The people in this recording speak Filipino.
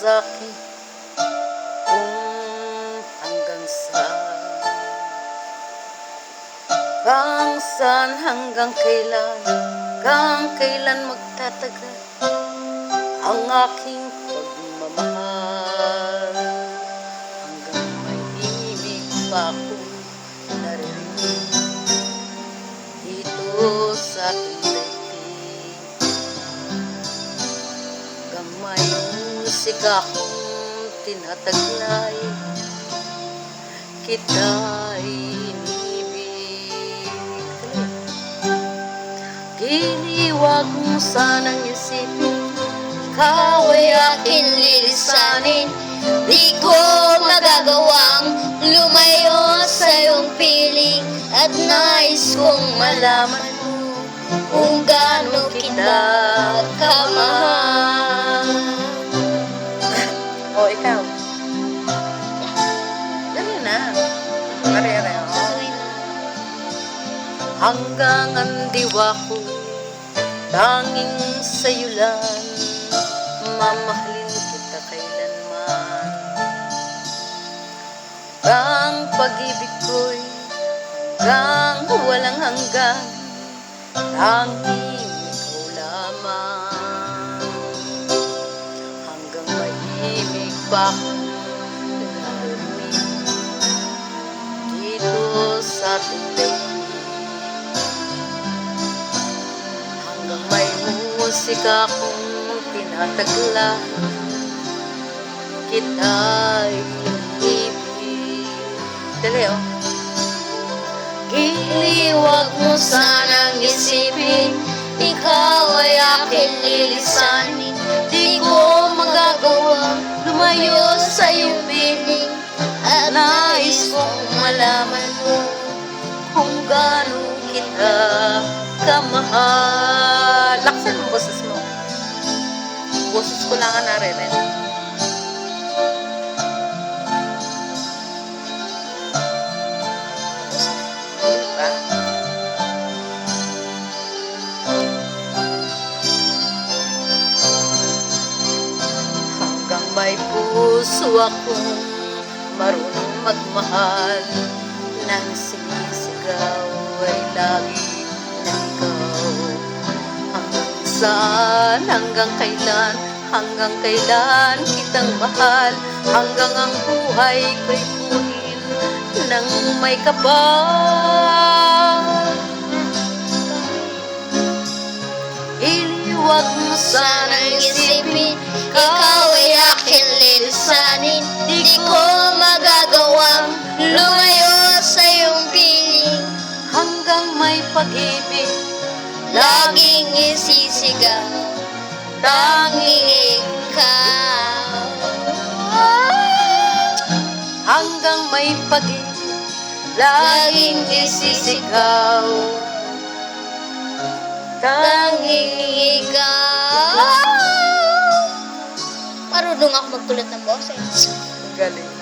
sa'kin kung hanggang saan, hanggang kailan magtatagal ang aking pagmamahal, hanggang may ibig pa akong naririnig dito sa ating daigdig, hanggang may musika akong tinataglay, kita'y inibig. Giliwag mo sanang isipin, ikaw ay aking lilisanin. Di ko magagawang lumayo sa iyong piling, at nais kong malaman mo kung gaano kita kamahal. O, ikaw. Ganun na. Pare-pare. Hanggang ang diwa ko, tanging sa'yo lang, mamahalin kita kailanman. Ang pag-ibig ko'y hanggang walang hanggan, tanging ikaw lamang. Hanggang maibig pa akong naririnig dito sa ating daigdig, hanggang may musika akong tinatagla, kita'y inibig. Dali, oh. Giliwag mo sanang isipin, ikaw ay aking lilisanin. Di ko magagawa lumayo sa iyong piling, at nais kong malaman mo kung gaano kita kamahal. Laksan mo boses mo. Boses ko lang ang naririnig. Diba? Hanggang may puso akong marunong magmahal, nang sinisigaw ay lagi na ikaw. Hanggang saan, hanggang kailan kitang mahal, hanggang ang buhay ko'y punin nang may kapal. Iliwag mo sanang isipin, ikaw ay aking lilisanin. Di ko magagawang lumayo sa iyong piling, hanggang may pag-ibig laging isisigaw, tanging ikaw. Hanggang may pag-ibig laging isisigaw, tanging ikaw. Marunong ako magtulad ng boses. Galing.